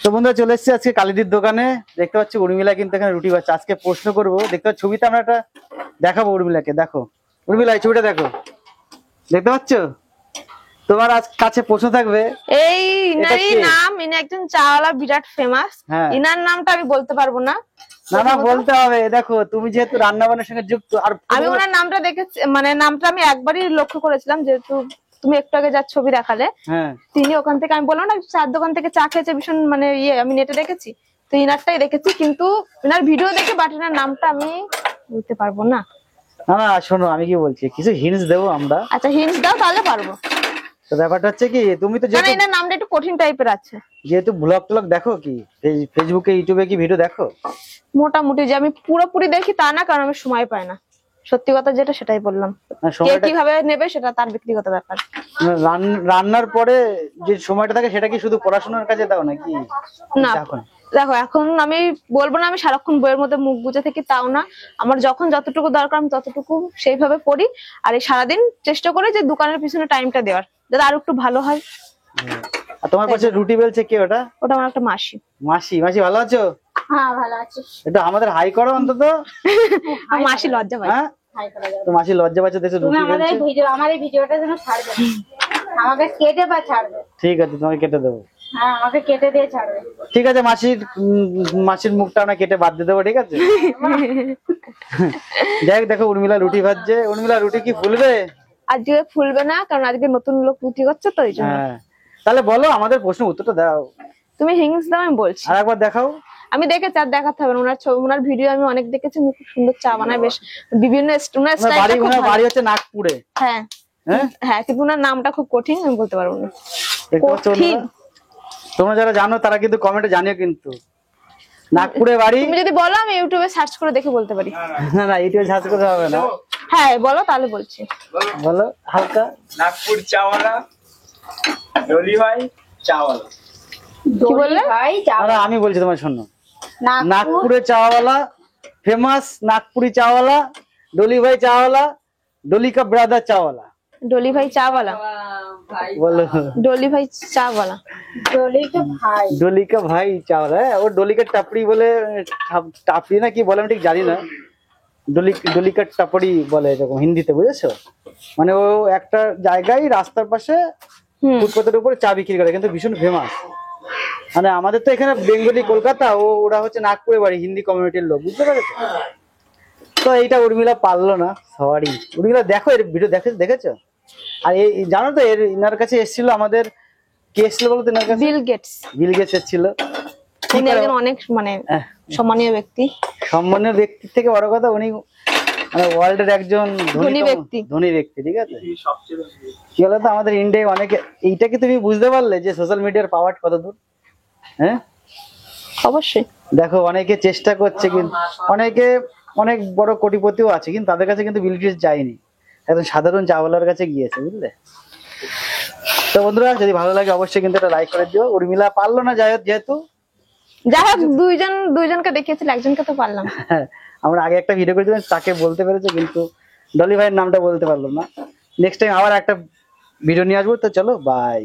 তো বন্ধুরা চলে এসেছি আজকে কালিদির দোকানে। দেখতে পাচ্ছি উর্মিলা কিন্তু এখানে রুটি বানাচ্ছে। আজকে প্রশ্ন করবো, দেখতে পাচ্ছি ছবিতে আমরা একটা দেখাবো উর্মিলাকে। দেখো উর্মিলা, এই ছবিটা দেখো, দেখতে পাচ্ছ? তোমার আজ কাছে প্রশ্ন থাকবে। এই ইনারই নাম, ইনি একজন চাওয়ালা, বিরাট ফেমাস। ইনার নামটা আমি বলতে পারবো না। না না, বলতে হবে। দেখো তুমি যেহেতু রান্না বান্নার সঙ্গে যুক্ত, আর আমি ওনার নামটা দেখেছি, মানে নামটা আমি একবারই লক্ষ্য করেছিলাম, যেহেতু তুমি একটু আগে যার ছবি দেখালে তিনি ওখান থেকে, আমি বললাম না চার দোকান থেকে চা খেয়েছে ভীষণ, মানে আমি নেটে দেখেছি, তো ইনারটাই দেখেছি, কিন্তু ইনার ভিডিও দেখে বাট ইনার নামটা আমি বলতে পারবো না। না না শোনো, আমি কি বলছি, কিছু হিন্টস দেবো আমরা। আচ্ছা হিন্টস দাও, তাহলে পারবো। তো ব্যাপারটা হচ্ছে কি, তুমি তো না এনার নামটা একটু কঠিন টাইপের আছে। যেহেতু ব্লগ টলগ দেখো, কি ফেসবুকে ইউটিউবে কি ভিডিও দেখো? মোটামুটি, যে আমি পুরোপুরি দেখি তা না, কারণ আমি সময় পাই না। সত্যি কথা যেটা সেটাই বললাম। কে কিভাবে নেবে সেটা তার ব্যক্তিগত ব্যাপার। রান্নার পরে যে সময়টা থাকে সেটা কি শুধু পড়াশোনার কাজে দাও নাকি? না দেখো, এখন আমি বলবো না আমি সারাক্ষণ বইয়ের মধ্যে মুখ বুজে থাকি, তাও না। আমার যখন যতটুকু দরকার আমি ততটুকু সেইভাবে পড়ি। আর এই সারাদিন চেষ্টা করি যে দোকানের পিছনে টাইমটা দেওয়ার, যাতে আরো একটু ভালো হয়। আর তোমার পাশে রুটি বেলছে কে? ওটা আমার একটা মাসি। মাসি, মাসি ভালো আছো? হ্যাঁ ভালো আছি। এটা আমাদের হাই করো অন্তত। মাসি লজ্জা পায়। তো মাসি লজ্জা পাচ্ছে, দেখো রুটি বেলছে। আমার এই ভিডিওটা যেন ছাড়বে, আমাকে কেটে বা ছাড়বে। ঠিক আছে, তোমাকে কেটে দেবো। হ্যাঁ আমাকে কেটে দিয়ে ছাড়বে। ঠিক আছে, মাসির মুখটা আমরা কেটে বাদ দিয়ে দেবো, ঠিক আছে? যাই হোক, দেখো উর্মিলা রুটি ভাজছে। উর্মিলা রুটি কি ফুলবে? আজকে ফুলবে না, কারণ আজকে নতুন লোক রুটি করছে তো, এই জন্য। তাহলে বলো, আমাদের প্রশ্ন উত্তরটা দাও। তুমি হিংস দাও, আমি বলছি। আর একবার দেখাও। আমি দেখেছি, আর দেখাতে হবে না। ওনার ভিডিও আমি অনেক দেখেছি, খুব সুন্দর চা বানায়, বেশ বিভিন্ন বাড়ি হচ্ছে নাগপুরে। হ্যাঁ হ্যাঁ, কিন্তু ওনার নামটা খুব কঠিন, আমি বলতে পারবো না। তোমরা যারা জানো তারা কিন্তু কমেন্টে জানিও কিন্তু। নাগপুরে বাড়ি। তুমি যদি বলো আমি ইউটিউবে সার্চ করে দেখে বলতে পারি। না না, ইউটিউবে সার্চ করতে হবে না। হ্যাঁ বলো, তাহলে বলছি। বলো হালকা। নাগপুর চাওয়ালা, ডলি ভাই চাওয়ালা। কি বললে ভাই? আমি বলছি, তোমার শোনো। নাগপুরে চাওয়ালা ফেমাস, নাগপুরি চাওয়ালা, ডলি ভাই চাওয়ালা, ডলি কা ব্রাদার চাওয়ালা। ডলি ভাই চাওয়ালা বলো। ডলি ভাই চাওয়ালা, ডলি কা ভাই চাওয়ালা। ও ডলি কা টাপড়ি বলে, টাপড়ি না কি বলে আমি ঠিক জানি না। ডলি কা টাপড়ি বলে এরকম হিন্দিতে, বুঝেছো? মানে ও একটা জায়গায় রাস্তার পাশে ফুটপাতের উপরে চা বিক্রি করে, কিন্তু ভীষণ ফেমাস। মানে আমাদের তো এখানে বেঙ্গলি কলকাতা, ওরা হচ্ছে নাগপুরে বাড়ি, হিন্দি কমিউনিটির লোক, বুঝতে পেরেছো? তো এইটা উর্মিলা পারলো না, সরি। উর্মিলা দেখো, এর ভিডিও দেখেছো? আর এই জানো তো, ইনার কাছে এসেছিল আমাদের, কে এসেছিল বলতো? ইনার কাছে বিল গেটস এসেছিল। উনি একজন অনেক মানে সম্মানীয় ব্যক্তি। সম্মানীয় ব্যক্তির থেকে বড় কথা, উনি মানে ওয়ার্ল্ডের একজন ধনী ব্যক্তি, ঠিক আছে? কি বলতো, আমাদের ইন্ডিয়ায় অনেকে, এইটা কি তুমি বুঝতে পারলে যে সোশ্যাল মিডিয়ার পাওয়ার কত দূর? হ্যাঁ অবশ্যই। দেখো অনেকে চেষ্টা করছে, কিন্তু অনেক বড় কোটিপতিও আছে, কিন্তু তাদের কাছে কিন্তু বিল গেটস যায়নি, একদম সাধারণ চাওয়ালার কাছে গিয়েছে, বুঝলে? তো বন্ধুরা, যদি ভালো লাগে অবশ্যই কিন্তু এটা লাইক করে দিও। উর্মিলা পারলো না, যাই হোক দুইজনকে দেখিয়েছিল, একজনকে তো পারলাম। আমরা আগে একটা ভিডিও করেছিলাম, তাকে বলতে পেরেছে, কিন্তু ডলি ভাইয়ের নামটা বলতে পারলো না। নেক্সট টাইম আবার একটা ভিডিও নিয়ে আসবো। তো চলো, বাই।